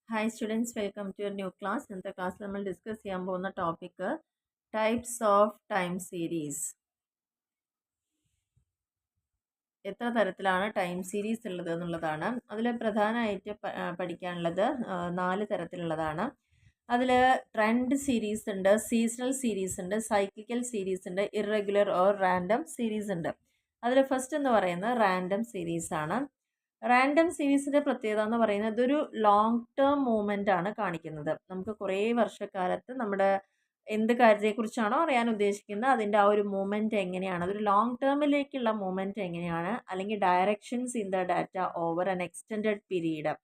Hi students, welcome to your new class. ഇന്നത്തെ ക്ലാസ്സിൽ നമ്മൾ ഡിസ്കസ് ചെയ്യാൻ പോകുന്ന topic types of time series. എത്ര തരത്തിലാണ് ടൈം സീരീസ് ഉള്ളത് എന്നുള്ളതാണ്. അതിൽ പ്രധാനമായിട്ട് പഠിക്കാനുള്ളത് 4 തരത്തിലുള്ളതാണ്. അതിൽ ട്രെൻഡ് സീരീസ് ഉണ്ട്, സീസണൽ സീരീസ് ഉണ്ട്, സൈക്ലിക്കൽ സീരീസ് ഉണ്ട്, ഇറഗുലർ ഓർ റാൻഡം സീരീസ് ഉണ്ട്. അതിൽ ഫസ്റ്റ് എന്ന് പറയുന്നത് റാൻഡം സീരീസ് ആണ്. റാൻഡം സീരീസിന്റെ പ്രത്യേകത എന്ന് പറയുന്നത് ഇതൊരു ലോങ് ടേം മൂവ്മെന്റ് ആണ് കാണിക്കുന്നത്. നമുക്ക് കുറേ വർഷക്കാലത്ത് നമ്മുടെ എന്ത് കാര്യത്തെക്കുറിച്ചാണോ അറിയാൻ ഉദ്ദേശിക്കുന്നത് അതിൻ്റെ ആ ഒരു മൂവ്മെന്റ് എങ്ങനെയാണ്, അതൊരു ലോങ് ടേമിലേക്കുള്ള മൂവ്മെന്റ് എങ്ങനെയാണ്, അല്ലെങ്കിൽ directions in the data over an extended period.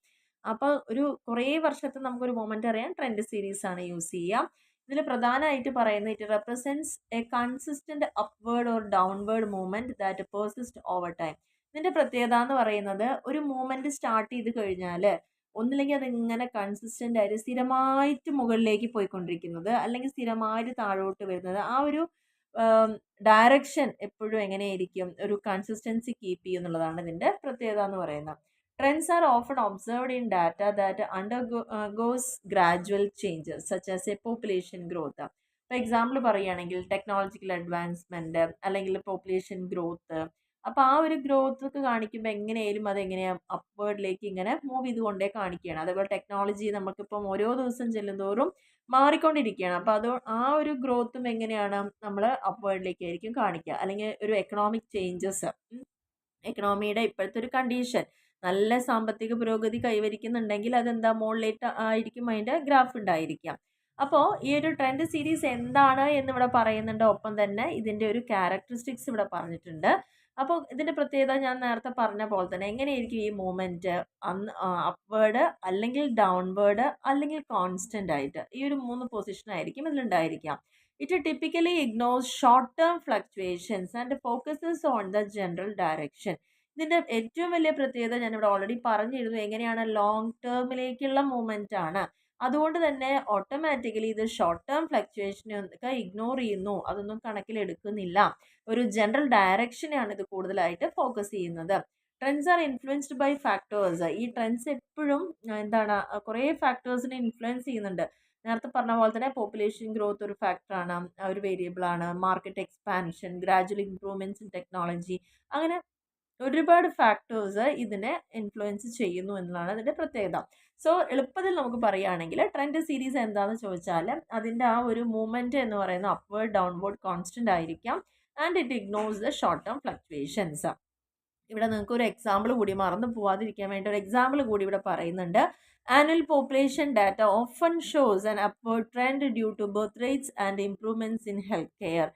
അപ്പോൾ ഒരു കുറേ വർഷത്തെ നമുക്കൊരു മൂവ്മെന്റ് അറിയാൻ ട്രെൻഡ് സീരീസ് ആണ് യൂസ് ചെയ്യുക. ഇതിൽ പ്രധാനമായിട്ട് പറയുന്നത് it represents A consistent upward or downward movement that persist over time. ഇതിന്റെ പ്രത്യേകത എന്ന് പറയുന്നത് ഒരു മൂവ്മെന്റ് സ്റ്റാർട്ട് ചെയ്ത് കഴിഞ്ഞാൽ ഒന്നില്ലെങ്കിൽ അത് ഇങ്ങനെ കൺസിസ്റ്റന്റ് ആയിട്ട് സ്ഥിരമായിട്ട് മുകളിലേക്ക് പോയിക്കൊണ്ടിരിക്കുന്നത്, അല്ലെങ്കിൽ സ്ഥിരമായിട്ട് താഴോട്ട് വരുന്നത്, ആ ഒരു ഡയറക്ഷൻ എപ്പോഴും എങ്ങനെയായിരിക്കും, ഒരു കൺസിസ്റ്റൻസി കീപ്പ് ചെയ്യും എന്നുള്ളതാണ് ഇതിന്റെ പ്രത്യേകത എന്ന് പറയുന്നത്. Trends are often observed in data that undergoes gradual changes such as A population growth. ഇപ്പോൾ എക്സാമ്പിൾ പറയുകയാണെങ്കിൽ ടെക്നോളജിക്കൽ അഡ്വാൻസ്മെന്റ് അല്ലെങ്കിൽ പോപ്പുലേഷൻ ഗ്രോത്ത്. അപ്പോൾ ആ ഒരു ഗ്രോത്ത് ഒക്കെ കാണിക്കുമ്പോൾ എങ്ങനെയായാലും അതെങ്ങനെയാണ് അപ്വേർഡിലേക്ക് ഇങ്ങനെ മൂവ് ചെയ്തുകൊണ്ടേ കാണിക്കുകയാണ്. അതേപോലെ ടെക്നോളജി നമുക്കിപ്പം ഓരോ ദിവസം ചെല്ലുന്തോറും മാറിക്കൊണ്ടിരിക്കുകയാണ്. അപ്പോൾ അത് ആ ഒരു ഗ്രോത്തും എങ്ങനെയാണ് നമ്മൾ അപ്വേർഡിലേക്കായിരിക്കും കാണിക്കുക. അല്ലെങ്കിൽ ഒരു എക്കണോമിക് ചേഞ്ചസ്, എക്കണോമിയുടെ ഇപ്പോഴത്തെ ഒരു കണ്ടീഷൻ നല്ല സാമ്പത്തിക പുരോഗതി കൈവരിക്കുന്നുണ്ടെങ്കിൽ അതെന്താ മുകളിലേക്ക് ആയിരിക്കും അതിൻ്റെ ഗ്രാഫ് ഉണ്ടായിരിക്കാം. അപ്പോൾ ഈ ഒരു ട്രെൻഡ് സീരീസ് എന്താണ് എന്നിവിടെ പറയുന്നുണ്ട്. ഒപ്പം തന്നെ ഇതിൻ്റെ ഒരു ക്യാരക്ടറിസ്റ്റിക്സ് ഇവിടെ പറഞ്ഞിട്ടുണ്ട്. അപ്പോൾ ഇതിൻ്റെ പ്രത്യേകത ഞാൻ നേരത്തെ പറഞ്ഞ പോലെ തന്നെ എങ്ങനെയായിരിക്കും ഈ മൂവ്മെൻറ്റ്, അപ്വേർഡ് അല്ലെങ്കിൽ ഡൗൺവേർഡ് അല്ലെങ്കിൽ കോൺസ്റ്റൻ്റ് ആയിട്ട് ഈ ഒരു 3 പൊസിഷനായിരിക്കും ഇതിലുണ്ടായിരിക്കാം. It typically ignores short term fluctuations and focuses on the general direction. ഇതിൻ്റെ ഏറ്റവും വലിയ പ്രത്യേകത ഞാനിവിടെ ഓൾറെഡി പറഞ്ഞിരുന്നു, എങ്ങനെയാണ് ലോങ് ടേമിലേക്കുള്ള മൂവ്മെൻ്റ് ആണ്. അതുകൊണ്ട് തന്നെ ഓട്ടോമാറ്റിക്കലി ഇത് ഷോർട്ട് ടേം ഫ്ലക്ച്വേഷനൊക്കെ ഇഗ്നോർ ചെയ്യുന്നു, അതൊന്നും കണക്കിലെടുക്കുന്നില്ല. ഒരു ജനറൽ ഡയറക്ഷനെയാണ് ഇത് കൂടുതലായിട്ട് ഫോക്കസ് ചെയ്യുന്നത്. Trends are influenced by factors. ഈ ട്രെൻഡ്സ് എപ്പോഴും എന്താണ് കുറേ ഫാക്ടേഴ്സിനെ ഇൻഫ്ലുവൻസ് ചെയ്യുന്നുണ്ട്. നേരത്തെ പറഞ്ഞ പോലെ തന്നെ പോപ്പുലേഷൻ ഗ്രോത്ത് ഒരു ഫാക്ടറാണ്, ഒരു വേരിയബിൾ ആണ്. Market expansion, gradual improvements in technology, അങ്ങനെ ഒരുപാട് ഫാക്ടേഴ്സ് ഇതിനെ ഇൻഫ്ലുവൻസ് ചെയ്യുന്നു എന്നുള്ളതാണ് ഇതിൻ്റെ പ്രത്യേകത. സോ എളുപ്പത്തിൽ നമുക്ക് പറയുകയാണെങ്കിൽ ട്രെൻഡ് സീരീസ് എന്താണെന്ന് ചോദിച്ചാൽ അതിൻ്റെ ആ ഒരു മൂവ്മെൻറ്റ് എന്ന് പറയുന്ന അപ്വേർഡ് ഡൗൺവേർഡ് കോൺസ്റ്റൻ്റ് ആയിരിക്കാം. And it ignores the short term fluctuations. ഇവിടെ നിങ്ങൾക്ക് ഒരു എക്സാമ്പിൾ കൂടി, മറന്നു പോവാതിരിക്കാൻ വേണ്ടി ഒരു എക്സാമ്പിൾ കൂടി ഇവിടെ പറയുന്നുണ്ട്. Annual population data often shows an upward trend due to birth rates and improvements in health care.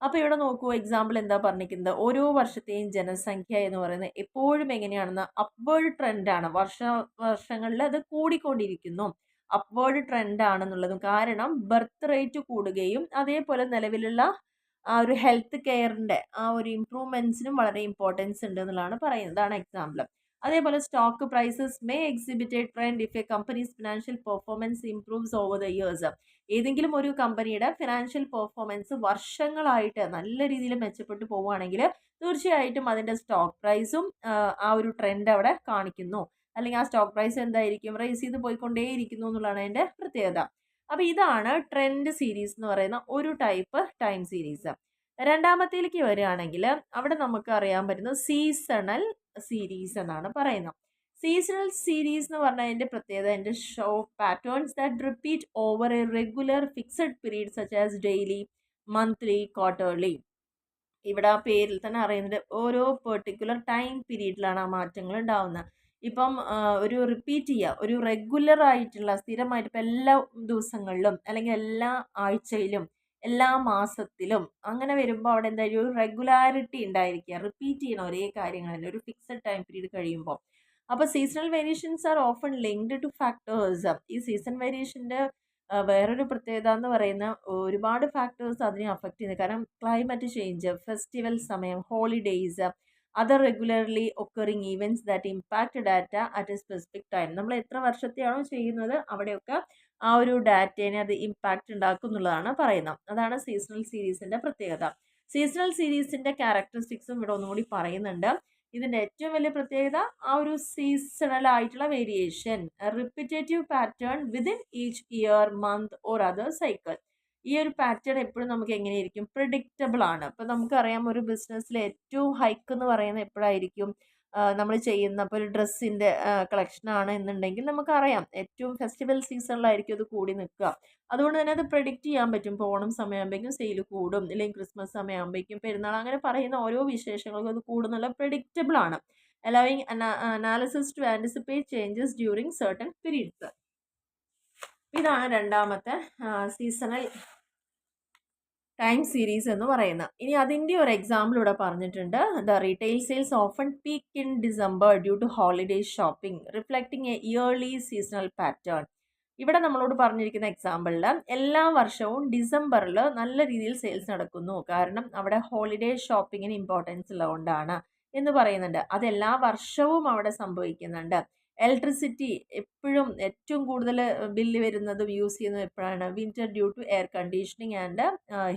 അപ്പോൾ ഇവിടെ നോക്കൂ, എക്സാമ്പിൾ എന്താ പറഞ്ഞിരിക്കുന്നത്, ഓരോ വർഷത്തെയും ജനസംഖ്യ എന്ന് പറയുന്നത് എപ്പോഴും എങ്ങനെയാണെന്ന് അപ്വേർഡ് ട്രെൻഡാണ്. വർഷങ്ങളിൽ അത് കൂടിക്കൊണ്ടിരിക്കുന്നു, അപ്വേർഡ് ട്രെൻഡ് ആണെന്നുള്ളതും. കാരണം ബർത്ത് റേറ്റ് കൂടുകയും അതേപോലെ നിലവിലുള്ള ആ ഒരു ഹെൽത്ത് കെയറിൻ്റെ ആ ഒരു ഇംപ്രൂവ്മെൻറ്റ്സിനും വളരെ ഇമ്പോർട്ടൻസ് ഉണ്ട് എന്നുള്ളതാണ് പറയുന്നത്. അതാണ് എക്സാമ്പിൾ. അതേപോലെ stock prices may exhibit a trend if a company's financial performance improves over the years. ഏതെങ്കിലും ഒരു കമ്പനിയുടെ ഫിനാൻഷ്യൽ പെർഫോമൻസ് വർഷങ്ങളായിട്ട് നല്ല രീതിയിൽ മെച്ചപ്പെട്ടു പോവുകയാണെങ്കിൽ തീർച്ചയായിട്ടും അതിൻ്റെ സ്റ്റോക്ക് പ്രൈസും ആ ഒരു ട്രെൻഡ് അവിടെ കാണിക്കുന്നു, അല്ലെങ്കിൽ ആ സ്റ്റോക്ക് പ്രൈസ് എന്തായിരിക്കും, റൈസ് ചെയ്ത് പോയിക്കൊണ്ടേയിരിക്കുന്നു എന്നുള്ളതാണ് അതിൻ്റെ പ്രത്യേകത. അപ്പോൾ ഇതാണ് ട്രെൻഡ് സീരീസ് എന്ന് പറയുന്ന ഒരു ടൈപ്പ് ടൈം സീരീസ്. രണ്ടാമത്തേലേക്ക് വരികയാണെങ്കിൽ അവിടെ നമുക്ക് അറിയാൻ പറ്റുന്നത് സീസണൽ സീരീസ് എന്നാണ് പറയുന്നത്. സീസണൽ സീരീസ് എന്ന് പറഞ്ഞാൽ അതിൻ്റെ പ്രത്യേകത എൻ്റെ show patterns that repeat over A regular fixed period such as daily, monthly, quarterly. ഇവിടെ ആ പേരിൽ തന്നെ അറിയുന്നത് ഓരോ പെർട്ടിക്കുലർ ടൈം പീരീഡിലാണ് ആ മാറ്റങ്ങൾ ഉണ്ടാവുന്നത്. ഇപ്പം ഒരു റിപ്പീറ്റ് ചെയ്യുക, ഒരു റെഗുലർ ആയിട്ടുള്ള സ്ഥിരമായിട്ട് ഇപ്പം എല്ലാ ദിവസങ്ങളിലും അല്ലെങ്കിൽ എല്ലാ ആഴ്ചയിലും എല്ലാ മാസത്തിലും അങ്ങനെ വരുമ്പോൾ അവിടെ എന്തായാലും ഒരു റെഗുലാരിറ്റി ഉണ്ടായിരിക്കുക, റിപ്പീറ്റ് ചെയ്യണം ഒരേ കാര്യങ്ങൾ തന്നെ ഒരു ഫിക്സഡ് ടൈം പീരീഡ് കഴിയുമ്പോൾ. അപ്പോൾ seasonal variations are often linked to factors. ഈ സീസൺ വേരിയേഷൻ്റെ വേറൊരു പ്രത്യേകത എന്ന് പറയുന്ന ഒരുപാട് ഫാക്ടേഴ്സ് അതിനെ അഫക്റ്റ് ചെയ്യുന്നത്. കാരണം ക്ലൈമറ്റ് ചേഞ്ച്, ഫെസ്റ്റിവൽ സമയം, holidays, other regularly occurring events that impact data at A specific time. നമ്മൾ എത്ര വർഷത്തെയാണോ ചെയ്യുന്നത് അവിടെയൊക്കെ ആ ഒരു ഡാറ്റേനെ അത് ഇമ്പാക്റ്റ് ഉണ്ടാക്കും എന്നുള്ളതാണ് പറയുന്നത്. അതാണ് സീസണൽ സീരീസിൻ്റെ പ്രത്യേകത. സീസണൽ സീരീസിൻ്റെ ക്യാരക്ടറിസ്റ്റിക്സും ഇവിടെ ഒന്നുകൂടി പറയുന്നുണ്ട്. ഇതിൻ്റെ ഏറ്റവും വലിയ പ്രത്യേകത ആ ഒരു സീസണൽ ആയിട്ടുള്ള variation, repetitive pattern within each year, month or other cycle. ഈ ഒരു പാറ്റേൺ എപ്പോഴും നമുക്ക് എങ്ങനെയായിരിക്കും, പ്രിഡിക്റ്റബിൾ ആണ്. ഇപ്പം നമുക്കറിയാം ഒരു ബിസിനസ്സിൽ ഏറ്റവും ഹൈക്ക് എന്ന് പറയുന്നത് എപ്പോഴായിരിക്കും, നമ്മൾ ചെയ്യുന്ന ഇപ്പോൾ ഒരു ഡ്രസ്സിൻ്റെ കളക്ഷൻ ആണ് എന്നുണ്ടെങ്കിൽ നമുക്കറിയാം ഏറ്റവും ഫെസ്റ്റിവൽ സീസണിലായിരിക്കും അത് കൂടി നിൽക്കുക. അതുകൊണ്ട് തന്നെ അത് പ്രെഡിക്റ്റ് ചെയ്യാൻ പറ്റും. ഇപ്പോൾ ഓണം സമയമാകുമ്പോഴേക്കും സെയിൽ കൂടും, അല്ലെങ്കിൽ ക്രിസ്മസ് സമയമാകുമ്പോഴേക്കും പെരുന്നാൾ, അങ്ങനെ പറയുന്ന ഓരോ വിശേഷങ്ങൾക്കും അത് കൂടുന്നുള്ള പ്രെഡിക്റ്റബിൾ ആണ്, allowing analysis to anticipate changes during certain periods. ഇതാണ് രണ്ടാമത്തെ സീസണൽ ടൈം സീരീസ് എന്ന് പറയുന്നത്. ഇനി അതിൻ്റെ ഒരു എക്സാമ്പിൾ ഇവിടെ പറഞ്ഞിട്ടുണ്ട്. The retail sales often peak in December due to holiday shopping reflecting a yearly seasonal pattern. ഇവിടെ നമ്മളോട് പറഞ്ഞിരിക്കുന്ന എക്സാമ്പിളിൽ എല്ലാ വർഷവും ഡിസംബറിൽ നല്ല രീതിയിൽ സെയിൽസ് നടക്കുന്നു, കാരണം അവിടെ ഹോളിഡേ ഷോപ്പിങ്ങിന് ഇമ്പോർട്ടൻസ് ഉള്ളതുകൊണ്ടാണ് എന്ന് പറയുന്നുണ്ട്. അതെല്ലാ വർഷവും അവിടെ സംഭവിക്കുന്നുണ്ട്. ഇലക്ട്രിസിറ്റി എപ്പോഴും ഏറ്റവും കൂടുതൽ ബില്ല് വരുന്നതും യൂസ് ചെയ്യുന്നതും എപ്പോഴാണ്, winter due to air conditioning and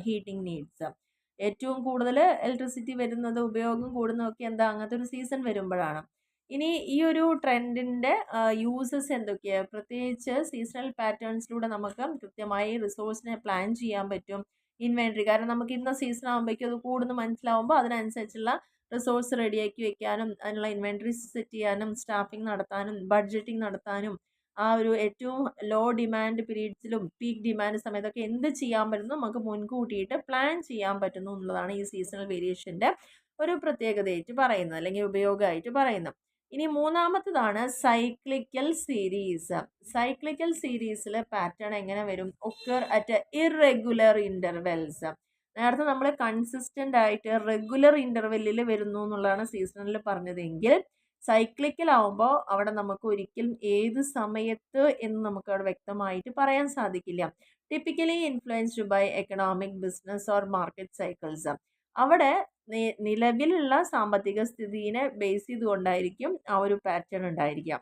heating needs. ഏറ്റവും കൂടുതൽ ഇലക്ട്രിസിറ്റി വരുന്നത്, ഉപയോഗം കൂടുന്നതൊക്കെ എന്താ, അങ്ങനത്തെ ഒരു സീസൺ വരുമ്പോഴാണ്. ഇനി ഈ ഒരു ട്രെൻഡിൻ്റെ യൂസസ് എന്തൊക്കെയാണ്, പ്രത്യേകിച്ച് സീസണൽ പാറ്റേൺസിലൂടെ നമുക്ക് കൃത്യമായി റിസോഴ്സിനെ പ്ലാൻ ചെയ്യാൻ പറ്റും. ഇൻവെൻട്രി, കാരണം നമുക്ക് ഇന്ന സീസൺ ആകുമ്പോഴേക്കും അത് കൂടുന്നു മനസ്സിലാവുമ്പോൾ അതിനനുസരിച്ചുള്ള റിസോഴ്സ് റെഡിയാക്കി വെക്കാനും അതിനുള്ള ഇൻവെൻട്രീസ് സെറ്റ് ചെയ്യാനും സ്റ്റാഫിംഗ് നടത്താനും ബഡ്ജറ്റിംഗ് നടത്താനും ആ ഒരു ഏറ്റവും ലോ ഡിമാൻഡ് പീരീഡ്സിലും പീക്ക് ഡിമാൻഡ് സമയത്തൊക്കെ എന്ത് ചെയ്യാൻ പറ്റുന്നു നമുക്ക് മുൻകൂട്ടിയിട്ട് പ്ലാൻ ചെയ്യാൻ പറ്റുന്നു എന്നുള്ളതാണ് ഈ സീസണൽ വേരിയേഷൻ്റെ ഒരു പ്രത്യേകതയായിട്ട് പറയുന്നത്, അല്ലെങ്കിൽ ഉപയോഗമായിട്ട് പറയുന്നത്. ഇനി മൂന്നാമത്തതാണ് സൈക്ലിക്കൽ സീരീസ്. സൈക്ലിക്കൽ സീരീസിൽ പാറ്റേൺ എങ്ങനെ വരും, ഒക്കർ അറ്റ് ഇറെഗുലർ ഇൻ്റർവെൽസ്. നേരത്തെ നമ്മൾ കൺസിസ്റ്റൻ്റ് ആയിട്ട് റെഗുലർ ഇൻ്റർവെല്ലിൽ വരുന്നു എന്നുള്ളതാണ് സീസണിൽ പറഞ്ഞതെങ്കിൽ, സൈക്ലിക്കൽ ആവുമ്പോൾ അവിടെ നമുക്ക് ഒരിക്കലും ഏത് സമയത്ത് എന്ന് നമുക്ക് അവിടെ വ്യക്തമായിട്ട് പറയാൻ സാധിക്കില്ല. Typically influenced by economic, business or market cycles. അവിടെ നിലവിലുള്ള സാമ്പത്തിക സ്ഥിതിനെ ബേസ് ചെയ്തുകൊണ്ടായിരിക്കും ആ ഒരു പാറ്റേൺ ഉണ്ടായിരിക്കാം.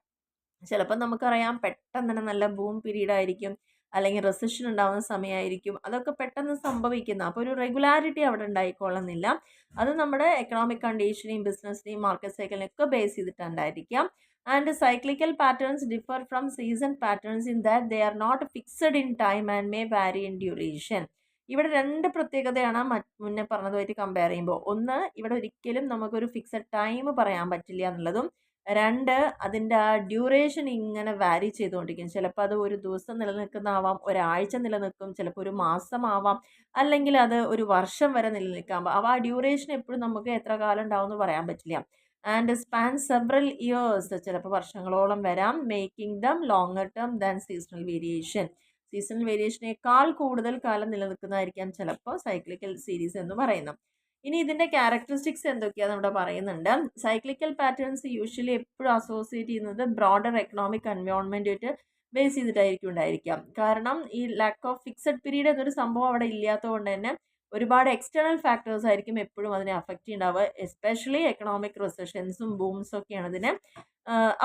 ചിലപ്പോൾ നമുക്കറിയാം പെട്ടെന്ന് തന്നെ നല്ല ബൂം പീരീഡ് ആയിരിക്കും, അല്ലെങ്കിൽ റെസഷൻ ഉണ്ടാകുന്ന സമയമായിരിക്കും, അതൊക്കെ പെട്ടെന്ന് സംഭവിക്കുന്ന. അപ്പോൾ ഒരു റെഗുലാരിറ്റി അവിടെ ഉണ്ടായിക്കൊള്ളുന്നില്ല. അത് നമ്മുടെ എക്കണോമിക് കണ്ടീഷനെയും ബിസിനസ്സിനെയും മാർക്കറ്റ് സൈക്കിളിനെയൊക്കെ ബേസ് ചെയ്തിട്ടുണ്ടായിരിക്കാം. And cyclical patterns differ from season patterns in that they are not fixed in time and may vary in duration. ഇവിടെ രണ്ട് പ്രത്യേകതയാണ് മുന്നേ പറഞ്ഞതുമായിട്ട് കമ്പയർ ചെയ്യുമ്പോൾ. ഒന്ന്, ഇവിടെ ഒരിക്കലും നമുക്കൊരു ഫിക്സഡ് ടൈം പറയാൻ പറ്റില്ല എന്നുള്ളതും. രണ്ട്, അതിൻ്റെ ആ ഡ്യൂറേഷൻ ഇങ്ങനെ വാരി ചെയ്തുകൊണ്ടിരിക്കും. ചിലപ്പോൾ അത് ഒരു ദിവസം നിലനിൽക്കുന്നതാവാം, ഒരാഴ്ച നിലനിൽക്കും, ചിലപ്പോൾ ഒരു മാസമാവാം, അല്ലെങ്കിൽ അത് ഒരു വർഷം വരെ നിലനിൽക്കാം. അപ്പോൾ ആ ഡ്യൂറേഷൻ എപ്പോഴും നമുക്ക് എത്ര കാലം ഉണ്ടാവും എന്ന് പറയാൻ പറ്റില്ല. ആൻഡ് സ്പാൻ സെവറൽ ഇയേഴ്സ്, ചിലപ്പോൾ വർഷങ്ങളോളം വരാം. Making them longer term than seasonal variation. Seasonal വേരിയേഷനേക്കാൾ കൂടുതൽ കാലം നിലനിൽക്കുന്നതായിരിക്കാം ചിലപ്പോൾ സൈക്ലിക്കൽ സീരീസ് എന്ന് പറയുന്നത്. ഇനി ഇതിൻ്റെ ക്യാരക്ടറിസ്റ്റിക്സ് എന്തൊക്കെയാണെന്ന് ഇവിടെ പറയുന്നുണ്ട്. സൈക്ലിക്കൽ പാറ്റേൺസ് യൂഷ്വലി എപ്പോഴും അസോസിയേറ്റ് ചെയ്യുന്നത് ബ്രോഡർ എക്കണോമിക് എൻവയോൺമെൻറ്റുമായിട്ട് ബേസ് ചെയ്തിട്ടായിരിക്കും ഉണ്ടായിരിക്കാം. കാരണം ഈ ലാക്ക് ഓഫ് ഫിക്സഡ് പീരീഡ് എന്നൊരു സംഭവം അവിടെ ഇല്ലാത്തതുകൊണ്ട് തന്നെ ഒരുപാട് എക്സ്റ്റേണൽ ഫാക്ടേഴ്സ് ആയിരിക്കും എപ്പോഴും അതിനെ അഫക്റ്റ് ചെയ്യുന്നുണ്ടാവുക. എസ്പെഷ്യലി എക്കണോമിക് റിസഷൻസും ബൂംസും ഒക്കെയാണ് ഇതിനെ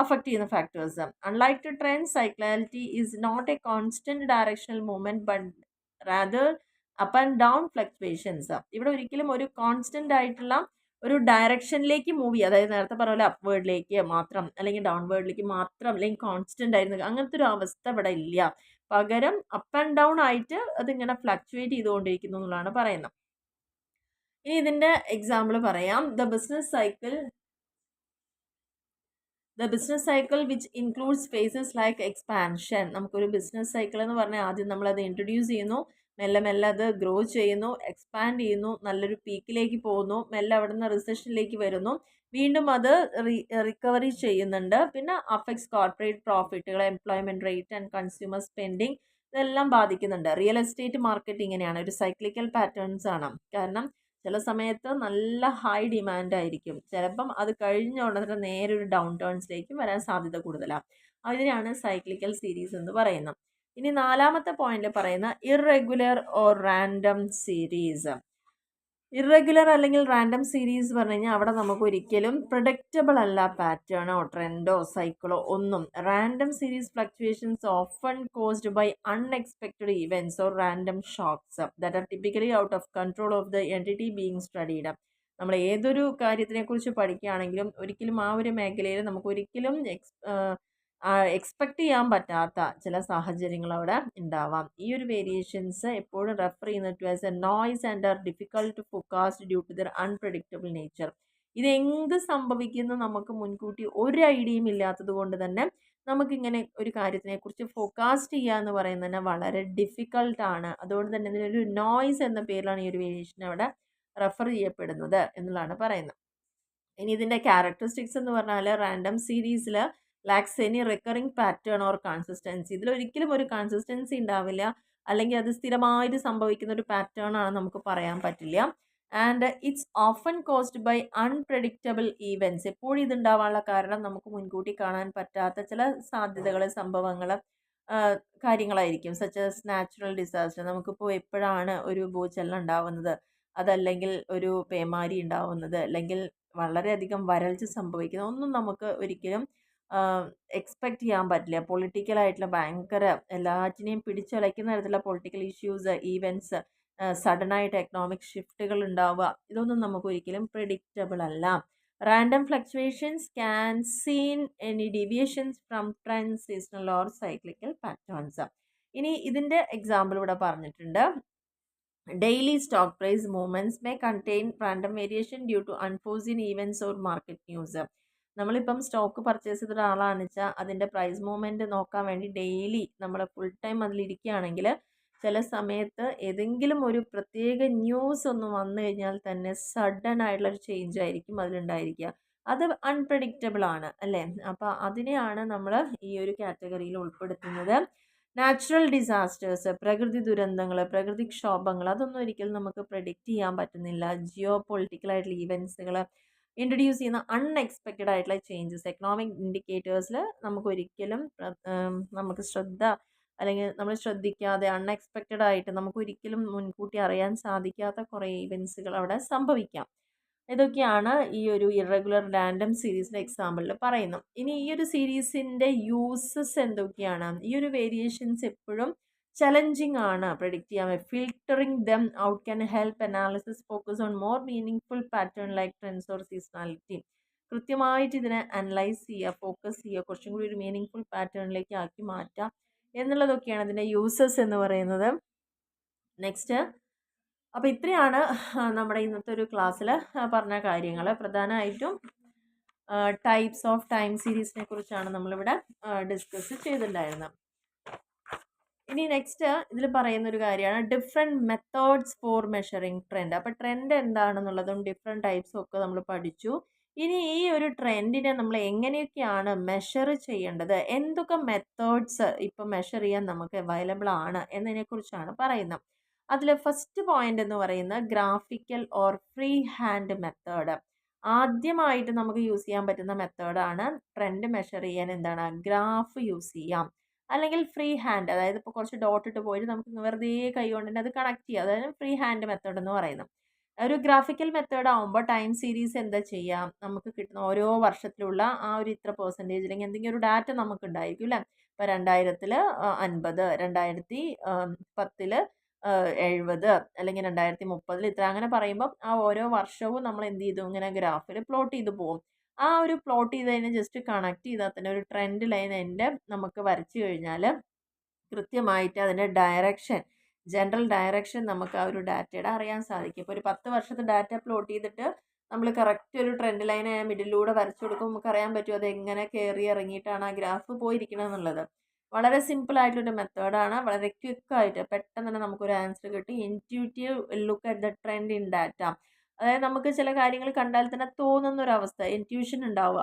അഫക്റ്റ് ചെയ്യുന്ന factors. Unlike to trend, cyclicality is not a constant directional movement but rather up and down fluctuations. ഇവിടെ ഒരിക്കലും ഒരു കോൺസ്റ്റന്റ് ആയിട്ടുള്ള ഒരു ഡയറക്ഷനിലേക്ക് മൂവ് ചെയ്യുക, അതായത് നേരത്തെ പറഞ്ഞ പോലെ അപ്വേർഡിലേക്ക് മാത്രം അല്ലെങ്കിൽ ഡൗൺവേർഡിലേക്ക് മാത്രം അല്ലെങ്കിൽ കോൺസ്റ്റന്റ് ആയിരുന്നു, അങ്ങനത്തെ ഒരു അവസ്ഥ ഇവിടെ ഇല്ല. പകരം അപ്പ് ആൻഡ് ഡൗൺ ആയിട്ട് അതിങ്ങനെ ഫ്ലക്ച്വേറ്റ് ചെയ്തുകൊണ്ടിരിക്കുന്നു എന്നുള്ളതാണ് പറയുന്നത്. ഇനി ഇതിൻ്റെ എക്സാമ്പിൾ പറയാം. The business cycle which includes phases like expansion. നമുക്കൊരു ബിസിനസ് സൈക്കിൾ എന്ന് പറഞ്ഞാൽ ആദ്യം നമ്മളത് ഇൻട്രൊഡ്യൂസ് ചെയ്യുന്നു, മെല്ലെ മെല്ലെ അത് ഗ്രോ ചെയ്യുന്നു, എക്സ്പാൻഡ് ചെയ്യുന്നു, നല്ലൊരു പീക്കിലേക്ക് പോകുന്നു, മെല്ലെ അവിടെ നിന്ന് റിസഷനിലേക്ക് വരുന്നു, വീണ്ടും അത് റിക്കവറി ചെയ്യുന്നുണ്ട്. പിന്നെ അഫക്ട്സ് കോർപ്പറേറ്റ് പ്രോഫിറ്റുകൾ, employment rate and consumer spending, ഇതെല്ലാം ബാധിക്കുന്നുണ്ട്. റിയൽ എസ്റ്റേറ്റ് മാർക്കറ്റ് ഇങ്ങനെയാണ്, ഒരു സൈക്ലിക്കൽ പാറ്റേൺസ് ആണ്. കാരണം ചില സമയത്ത് നല്ല ഹൈ ഡിമാൻഡ് ആയിരിക്കും, ചിലപ്പം അത് കഴിഞ്ഞ ഉടനെ നേരെ ഒരു ഡൗൺ ടേൺസിലേക്കും വരാൻ സാധ്യത കൂടുതലാണ്. അതിനാണ് സൈക്ലിക്കൽ സീരീസ് എന്ന് പറയുന്നത്. ഇനി നാലാമത്തെ പോയിന്റിൽ പറയുന്ന irregular or random series. Irregular അല്ലെങ്കിൽ റാൻഡം സീരീസ് പറഞ്ഞു കഴിഞ്ഞാൽ അവിടെ നമുക്ക് ഒരിക്കലും പ്രഡിക്റ്റബിൾ അല്ല പാറ്റേണോ ട്രെൻഡോ സൈക്കിളോ ഒന്നും. Random series fluctuations often caused by unexpected events or random shocks that are typically out of control of the entity being studied. നമ്മൾ ഏതൊരു കാര്യത്തിനെക്കുറിച്ച് പഠിക്കുകയാണെങ്കിലും ഒരിക്കലും ആ ഒരു മേഖലയിൽ നമുക്ക് ഒരിക്കലും എക്സ്പെക്ട് ചെയ്യാൻ പറ്റാത്ത ചില സാഹചര്യങ്ങൾ അവിടെ ഉണ്ടാവാം. ഈ ഒരു വേരിയേഷൻസ് എപ്പോഴും റെഫർ ചെയ്യുന്നത് to as a noise and are difficult to forecast due to their unpredictable nature. ഇത് എന്ത് സംഭവിക്കുന്നു നമുക്ക് മുൻകൂട്ടി ഒരു ഐഡിയയും ഇല്ലാത്തത് കൊണ്ട് തന്നെ നമുക്കിങ്ങനെ ഒരു കാര്യത്തിനെക്കുറിച്ച് ഫോക്കാസ്റ്റ് ചെയ്യുക എന്ന് പറയുന്നത് തന്നെ വളരെ ഡിഫിക്കൾട്ടാണ്. അതുകൊണ്ട് തന്നെ ഇതിനൊരു നോയ്സ് എന്ന പേരിലാണ് ഈ ഒരു വേരിയേഷൻ അവിടെ റെഫർ ചെയ്യപ്പെടുന്നത് എന്നുള്ളതാണ് പറയുന്നത്. ഇനി ഇതിൻ്റെ ക്യാരക്ടറിസ്റ്റിക്സ് എന്ന് പറഞ്ഞാൽ റാൻഡം സീരീസിൽ lacks any recurring pattern or consistency. ഇതിലൊരിക്കലും ഒരു കൺസിസ്റ്റൻസി ഉണ്ടാവില്ല, അല്ലെങ്കിൽ അത് സ്ഥിരമായിട്ട് സംഭവിക്കുന്ന ഒരു പാറ്റേൺ ആണ് നമുക്ക് പറയാൻ പറ്റില്ല. And it's often caused by unpredictable events. എപ്പോഴും ഇതുണ്ടാവാനുള്ള കാരണം നമുക്ക് മുൻകൂട്ടി കാണാൻ പറ്റാത്ത ചില സാധ്യതകൾ, സംഭവങ്ങൾ, കാര്യങ്ങളായിരിക്കും. Such as natural disaster. നമുക്കിപ്പോൾ എപ്പോഴാണ് ഒരു ഭൂചലനം ഉണ്ടാവുന്നത്, അതല്ലെങ്കിൽ ഒരു പേമാരി ഉണ്ടാവുന്നത്, അല്ലെങ്കിൽ വളരെയധികം വരൾച്ച സംഭവിക്കുന്നത്, ഒന്നും നമുക്ക് ഒരിക്കലും എക്സ്പെക്റ്റ് ചെയ്യാൻ പറ്റില്ല. പൊളിറ്റിക്കലായിട്ടുള്ള ഭയങ്കര എല്ലാറ്റിനെയും പിടിച്ചുലയ്ക്കുന്ന തരത്തിലുള്ള പൊളിറ്റിക്കൽ ഇഷ്യൂസ്, ഈവൻറ്റ്സ്, സഡനായിട്ട് എക്കണോമിക് ഷിഫ്റ്റുകൾ ഉണ്ടാവുക, ഇതൊന്നും നമുക്ക് ഒരിക്കലും പ്രിഡിക്റ്റബിൾ അല്ല. Random fluctuations can seen any deviations from trend, seasonal or cyclical patterns. ഇനി ഇതിൻ്റെ എക്സാമ്പിൾ ഇവിടെ പറഞ്ഞിട്ടുണ്ട്. Daily stock price movements may contain random variation due to unforeseen events or market news. നമ്മളിപ്പം സ്റ്റോക്ക് പർച്ചേസ് ചെയ്ത ഒരാളാണെന്ന് വെച്ചാൽ അതിൻ്റെ പ്രൈസ് മൂവ്മെൻറ്റ് നോക്കാൻ വേണ്ടി ഡെയിലി നമ്മൾ ഫുൾ ടൈം അതിലിരിക്കുകയാണെങ്കിൽ ചില സമയത്ത് ഏതെങ്കിലും ഒരു പ്രത്യേക ന്യൂസ് ഒന്ന് വന്നു കഴിഞ്ഞാൽ തന്നെ സഡൻ ആയിട്ടുള്ളൊരു ചേഞ്ച് ആയിരിക്കും അതിലുണ്ടായിരിക്കുക. അത് അൺപ്രഡിക്റ്റബിൾ ആണ് അല്ലേ? അപ്പോൾ അതിനെയാണ് നമ്മൾ ഈ ഒരു കാറ്റഗറിയിൽ ഉൾപ്പെടുത്തുന്നത്. നാച്ചുറൽ ഡിസാസ്റ്റേഴ്സ്, പ്രകൃതി ദുരന്തങ്ങൾ, പ്രകൃതിക്ഷോഭങ്ങൾ, അതൊന്നും ഒരിക്കലും നമുക്ക് പ്രെഡിക്റ്റ് ചെയ്യാൻ പറ്റുന്നില്ല. ജിയോ പൊളിറ്റിക്കലായിട്ടുള്ള ഈവൻറ്റ്സുകൾ ഇൻട്രൊഡ്യൂസ് ചെയ്യുന്ന അൺഎക്സ്പെക്റ്റഡ് ആയിട്ടുള്ള ചേഞ്ചസ്, എക്കണോമിക് ഇൻഡിക്കേറ്റേഴ്സിൽ നമുക്കൊരിക്കലും നമുക്ക് അല്ലെങ്കിൽ നമ്മൾ ശ്രദ്ധിക്കാതെ അൺഎക്സ്പെക്റ്റഡ് ആയിട്ട് നമുക്കൊരിക്കലും മുൻകൂട്ടി അറിയാൻ സാധിക്കാത്ത കുറേ ഈവൻറ്റ്സുകൾ അവിടെ സംഭവിക്കാം. ഇതൊക്കെയാണ് ഈ ഒരു ഇറഗുലർ റാൻഡം സീരീസിൻ്റെ എക്സാമ്പിളിൽ പറയുന്നു. ഇനി ഈ ഒരു സീരീസിൻ്റെ യൂസസ് എന്തൊക്കെയാണ്? ഈ ഒരു വേരിയേഷൻസ് എപ്പോഴും ചലഞ്ചിങ് ആണ് പ്രെഡിക്റ്റ് ചെയ്യാൻ. Filtering them out can help analysis focus on more meaning pattern like trends or seasonality. കൃത്യമായിട്ട് ഇതിനെ അനലൈസ് ചെയ്യുക, ഫോക്കസ് ചെയ്യുക, കുറച്ചും കൂടി ഒരു മീനിങ് പാറ്റേണിലേക്ക് ആക്കി മാറ്റാം എന്നുള്ളതൊക്കെയാണ് ഇതിൻ്റെ യൂസസ് എന്ന് പറയുന്നത്. നെക്സ്റ്റ്, അപ്പോൾ ഇത്രയാണ് നമ്മുടെ ഇന്നത്തെ ഒരു ക്ലാസ്സിൽ പറഞ്ഞ കാര്യങ്ങൾ. പ്രധാനമായിട്ടും ടൈപ്സ് ഓഫ് ടൈം സീരീസിനെ കുറിച്ചാണ് നമ്മളിവിടെ ഡിസ്കസ് ചെയ്തിട്ടുണ്ടായിരുന്നത്. ഇനി നെക്സ്റ്റ് ഇതിൽ പറയുന്ന ഒരു കാര്യമാണ് different methods four measuring trend. അപ്പോൾ ട്രെൻഡ് എന്താണെന്നുള്ളതും ഡിഫറെൻറ്റ് ടൈപ്സും ഒക്കെ നമ്മൾ പഠിച്ചു. ഇനി ഈ ഒരു ട്രെൻഡിനെ നമ്മൾ എങ്ങനെയൊക്കെയാണ് മെഷർ ചെയ്യേണ്ടത്, എന്തൊക്കെ മെത്തേഡ്സ് ഇപ്പോൾ മെഷർ ചെയ്യാൻ നമുക്ക് അവൈലബിൾ ആണ് എന്നതിനെക്കുറിച്ചാണ് പറയുന്നത്. അതിൽ ഫസ്റ്റ് പോയിന്റ് എന്ന് പറയുന്നത് graphical or free hand method. ആദ്യമായിട്ട് നമുക്ക് യൂസ് ചെയ്യാൻ പറ്റുന്ന മെത്തേഡാണ് ട്രെൻഡ് മെഷർ ചെയ്യാൻ എന്താണ് ഗ്രാഫ് യൂസ് ചെയ്യാം, അല്ലെങ്കിൽ ഫ്രീ ഹാൻഡ്. അതായത് ഇപ്പോൾ കുറച്ച് ഡോട്ട് ഇട്ട് പോയിട്ട് നമുക്ക് വെറുതെ കൈ കൊണ്ട് തന്നെ അത് കണക്ട് ചെയ്യാം. അതായത് ഫ്രീ ഹാൻഡ് മെത്തേഡ് എന്ന് പറയുന്നത്. ഒരു ഗ്രാഫിക്കൽ മെത്തേഡ് ആകുമ്പോൾ ടൈം സീരീസ് എന്താ ചെയ്യാം, നമുക്ക് കിട്ടുന്ന ഓരോ വർഷത്തിലുള്ള ആ ഒരു ഇത്ര പെർസെൻറ്റേജ് അല്ലെങ്കിൽ എന്തെങ്കിലും ഒരു ഡാറ്റ നമുക്ക് ഉണ്ടായിരിക്കും അല്ലേ. ഇപ്പോൾ 2000 50, 2010 70, അല്ലെങ്കിൽ 2030 ഇത്ര, അങ്ങനെ പറയുമ്പോൾ ആ ഓരോ വർഷവും നമ്മൾ എന്ത് ചെയ്തു ഇങ്ങനെ ഗ്രാഫിൽ പ്ലോട്ട് ചെയ്ത് പോകും. ആ ഒരു പ്ലോട്ട് ചെയ്തതിനെ ജസ്റ്റ് കണക്ട് ചെയ്താൽ തന്നെ ഒരു ട്രെൻഡ് ലൈൻ നമുക്ക് വരച്ചു കഴിഞ്ഞാൽ കൃത്യമായിട്ട് അതിൻ്റെ ഡയറക്ഷൻ, ജനറൽ ഡയറക്ഷൻ നമുക്ക് ആ ഒരു ഡാറ്റയുടെ അറിയാൻ സാധിക്കും. ഇപ്പോൾ ഒരു 10 വർഷത്തെ ഡാറ്റ പ്ലോട്ട് ചെയ്തിട്ട് നമ്മൾ കറക്റ്റ് ഒരു ട്രെൻഡ് ലൈൻ മിഡിലൂടെ വരച്ചു കൊടുക്കുമ്പോൾ നമുക്ക് അറിയാൻ പറ്റും അത് എങ്ങനെ കയറി ഇറങ്ങിയിട്ടാണ് ആ ഗ്രാഫ് പോയിരിക്കണം എന്നുള്ളത്. വളരെ സിമ്പിൾ ആയിട്ടുള്ളൊരു മെത്തേഡാണ്. വളരെ ക്വിക്കായിട്ട് പെട്ടെന്ന് തന്നെ നമുക്കൊരു ആൻസർ കിട്ടും. Intuitive look at the trend in data. അതായത് നമുക്ക് ചില കാര്യങ്ങൾ കണ്ടാൽ തന്നെ തോന്നുന്നൊരവസ്ഥ, ഇൻറ്റ്യൂഷൻ ഉണ്ടാവുക.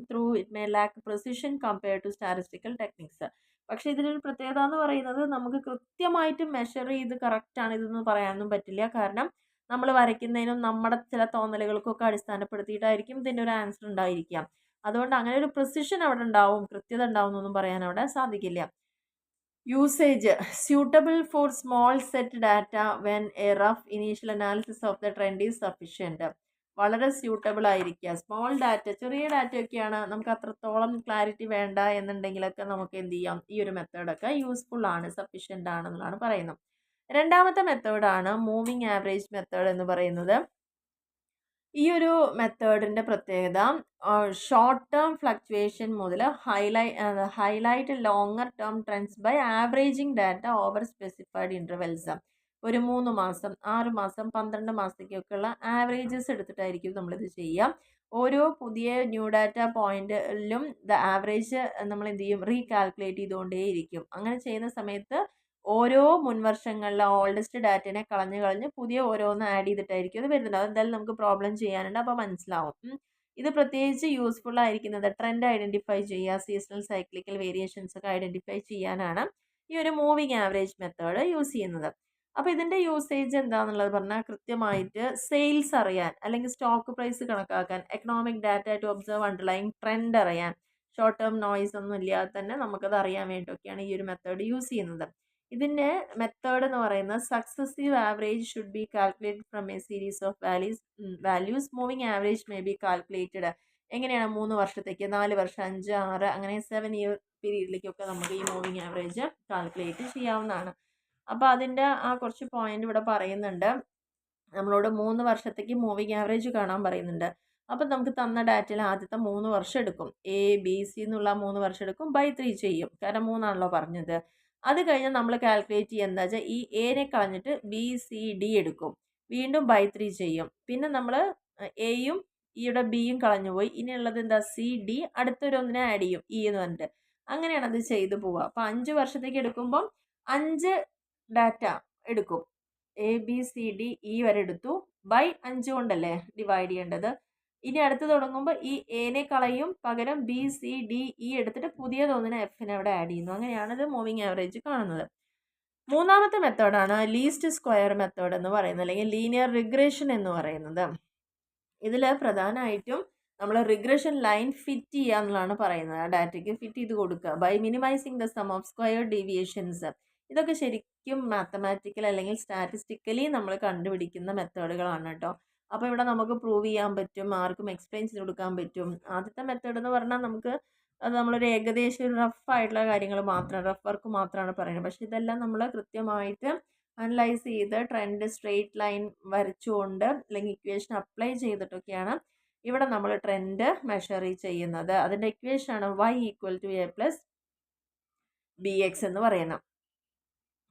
Through it may lack precision compare to statistical techniques. പക്ഷേ ഇതിലൊരു പ്രത്യേകത എന്ന് പറയുന്നത് നമുക്ക് കൃത്യമായിട്ട് മെഷർ ചെയ്ത് കറക്റ്റാണ് ഇതെന്ന് പറയാനൊന്നും പറ്റില്ല. കാരണം നമ്മൾ വരയ്ക്കുന്നതിനും നമ്മുടെ ചില തോന്നലുകൾക്കൊക്കെ അടിസ്ഥാനപ്പെടുത്തിയിട്ടായിരിക്കും ഇതിൻ്റെ ഒരു ആൻസർ ഉണ്ടായിരിക്കുക. അതുകൊണ്ട് അങ്ങനെ ഒരു പ്രിസിഷൻ അവിടെ ഉണ്ടാവും, കൃത്യത ഉണ്ടാവും എന്നൊന്നും പറയാൻ അവിടെ സാധിക്കില്ല. Usage suitable for small set data when A rough initial analysis of the trend is sufficient. വളരെ സ്യൂട്ടബിൾ ആയിരിക്കുക. സ്മോൾ ഡാറ്റ, ചെറിയ ഡാറ്റയൊക്കെയാണ് നമുക്ക് അത്രത്തോളം ക്ലാരിറ്റി വേണ്ട എന്നുണ്ടെങ്കിലൊക്കെ നമുക്ക് എന്ത് ചെയ്യാം, ഈ ഒരു മെത്തേഡൊക്കെ യൂസ്ഫുൾ ആണ്, സഫിഷ്യൻ്റ് ആണെന്നുള്ളതാണ് പറയുന്നത്. രണ്ടാമത്തെ മെത്തേഡാണ് മൂവിങ് ആവറേജ് മെത്തേഡ് എന്ന് പറയുന്നത്. ഈ ഒരു മെത്തേഡിൻ്റെ പ്രത്യേകത ഷോർട്ട് ടേം ഫ്ലക്ച്വേഷൻ മുതൽ highlight longer term trends by averaging data over specified intervals. ഒരു 3 മാസം, 6 മാസം, 12 മാസത്തേക്കൊക്കെയുള്ള ആവറേജസ് എടുത്തിട്ടായിരിക്കും നമ്മളിത് ചെയ്യുക. ഓരോ പുതിയ ന്യൂ ഡാറ്റ പോയിന്റിലും ദ ആവറേജ് നമ്മൾ എന്ത് ചെയ്യും, റീകാൽക്കുലേറ്റ് ചെയ്തുകൊണ്ടേയിരിക്കും. അങ്ങനെ ചെയ്യുന്ന സമയത്ത് ഓരോ മുൻവർഷങ്ങളിലെ ഓൾഡസ്റ്റ് ഡാറ്റനെ കളഞ്ഞ് പുതിയ ഓരോന്ന് ആഡ് ചെയ്തിട്ടായിരിക്കും അത് വരുന്നത്. അതെന്തായാലും നമുക്ക് പ്രോബ്ലം ചെയ്യാനുണ്ട്, അപ്പോൾ മനസ്സിലാവും. ഇത് പ്രത്യേകിച്ച് യൂസ്ഫുൾ ആയിരിക്കുന്നത് ട്രെൻഡ് ഐഡൻറ്റിഫൈ ചെയ്യുക, സീസണൽ സൈക്ലിക്കൽ വേരിയേഷൻസ് ഒക്കെ ഐഡൻറ്റിഫൈ ചെയ്യാനാണ് ഈ ഒരു മൂവിങ് ആവറേജ് മെത്തേഡ് യൂസ് ചെയ്യുന്നത്. അപ്പോൾ ഇതിൻ്റെ യൂസേജ് എന്താണെന്നുള്ളത് പറഞ്ഞാൽ കൃത്യമായിട്ട് സെയിൽസ് അറിയാൻ അല്ലെങ്കിൽ സ്റ്റോക്ക് പ്രൈസ് കണക്കാക്കാൻ, economic data to observe underline trend അറിയാൻ, ഷോർട്ട് ടേം നോയ്സ് ഒന്നും ഇല്ലാതെ തന്നെ നമുക്കത് അറിയാൻ വേണ്ടിയൊക്കെയാണ് ഈ ഒരു മെത്തേഡ് യൂസ് ചെയ്യുന്നത്. ഇതിൻ്റെ മെത്തേഡ് എന്ന് പറയുന്നത് successive average should be calculated from A series of values moving average may be calculated. എങ്ങനെയാണ് 3 വർഷത്തേക്ക്, 4 വർഷം, 5, 6 അങ്ങനെ 7 ഇയർ പീരീഡിലേക്കൊക്കെ നമുക്ക് ഈ മൂവിങ് ആവറേജ് കാൽക്കുലേറ്റ് ചെയ്യാവുന്നതാണ്. അപ്പോൾ അതിൻ്റെ കുറച്ച് പോയിന്റ് ഇവിടെ പറയുന്നുണ്ട്. നമ്മളോട് 3 വർഷത്തേക്ക് മൂവിങ് ആവറേജ് കാണാൻ പറയുന്നുണ്ട്. അപ്പം നമുക്ക് തന്ന ഡാറ്റയിൽ ആദ്യത്തെ 3 വർഷം എടുക്കും. എ ബി സി എന്നുള്ള 3 വർഷം എടുക്കും, ബൈ 3 ചെയ്യും, കാരണം 3ആണല്ലോ പറഞ്ഞത്. അത് കഴിഞ്ഞ് നമ്മൾ കാൽക്കുലേറ്റ് ചെയ്യുക എന്താ വെച്ചാൽ ഈ എനെ കളഞ്ഞിട്ട് ബി സി ഡി എടുക്കും, വീണ്ടും ബൈ 3 ചെയ്യും. പിന്നെ നമ്മൾ എയും ഇയുടെ ബിയും കളഞ്ഞു പോയി, ഇനിയുള്ളത് എന്താ, സി ഡി, അടുത്തൊരൊന്നിനെ ആഡ് ചെയ്യും ഇ എന്ന് പറഞ്ഞിട്ട്. അങ്ങനെയാണ് അത് ചെയ്തു പോവുക. അപ്പോൾ 5 വർഷത്തേക്ക് എടുക്കുമ്പം 5 ഡാറ്റ എടുക്കും. A B C D E വരെ എടുത്തു, ബൈ 5 കൊണ്ടല്ലേ ഡിവൈഡ് ചെയ്യേണ്ടത്. ഇനി അടുത്ത് തുടങ്ങുമ്പോൾ ഈ എനെ കളയും, പകരം ബി സി ഡി ഇ എടുത്തിട്ട് പുതിയതൊന്നിനെ എഫിനെ അവിടെ ആഡ് ചെയ്യുന്നു. അങ്ങനെയാണ് ഇത് മൂവിങ് ആവറേജ് കാണുന്നത്. മൂന്നാമത്തെ മെത്തേഡാണ് ലീസ്റ്റ് സ്ക്വയർ മെത്തേഡ് എന്ന് പറയുന്നത്, അല്ലെങ്കിൽ ലീനിയർ റിഗ്രഷൻ എന്ന് പറയുന്നത്. ഇതിൽ പ്രധാനമായിട്ടും നമ്മൾ റിഗ്രഷൻ ലൈൻ ഫിറ്റ് ചെയ്യുക എന്നുള്ളതാണ് പറയുന്നത്. ആ ഡാറ്റയ്ക്ക് ഫിറ്റ് ചെയ്ത് കൊടുക്കുക by minimising the sum of square deviations. ഇതൊക്കെ ശരിക്കും മാത്തമാറ്റിക്കൽ അല്ലെങ്കിൽ സ്റ്റാറ്റിസ്റ്റിക്കലി നമ്മൾ കണ്ടുപിടിക്കുന്ന മെത്തേഡുകളാണ് കേട്ടോ. അപ്പോൾ ഇവിടെ നമുക്ക് പ്രൂവ് ചെയ്യാൻ പറ്റും, ആർക്കും എക്സ്പ്ലെയിൻ ചെയ്ത് കൊടുക്കാൻ പറ്റും. ആദ്യത്തെ മെത്തേഡ് എന്ന് പറഞ്ഞാൽ നമുക്ക് അത് നമ്മളൊരു ഏകദേശം ഒരു റഫ് ആയിട്ടുള്ള കാര്യങ്ങൾ മാത്രം, റഫ് വർക്ക് മാത്രമാണ് പറയുന്നത്. പക്ഷേ ഇതെല്ലാം നമ്മൾ കൃത്യമായിട്ട് അനലൈസ് ചെയ്ത് ട്രെൻഡ് സ്ട്രെയിറ്റ് ലൈൻ വരച്ചുകൊണ്ട് അല്ലെങ്കിൽ ഇക്വേഷൻ അപ്ലൈ ചെയ്തിട്ടൊക്കെയാണ് ഇവിടെ നമ്മൾ ട്രെൻഡ് മെഷർ ചെയ്യുന്നത്. അതിൻ്റെ ഇക്വേഷനാണ് y equal to a plus b x എന്ന് പറയുന്നത്.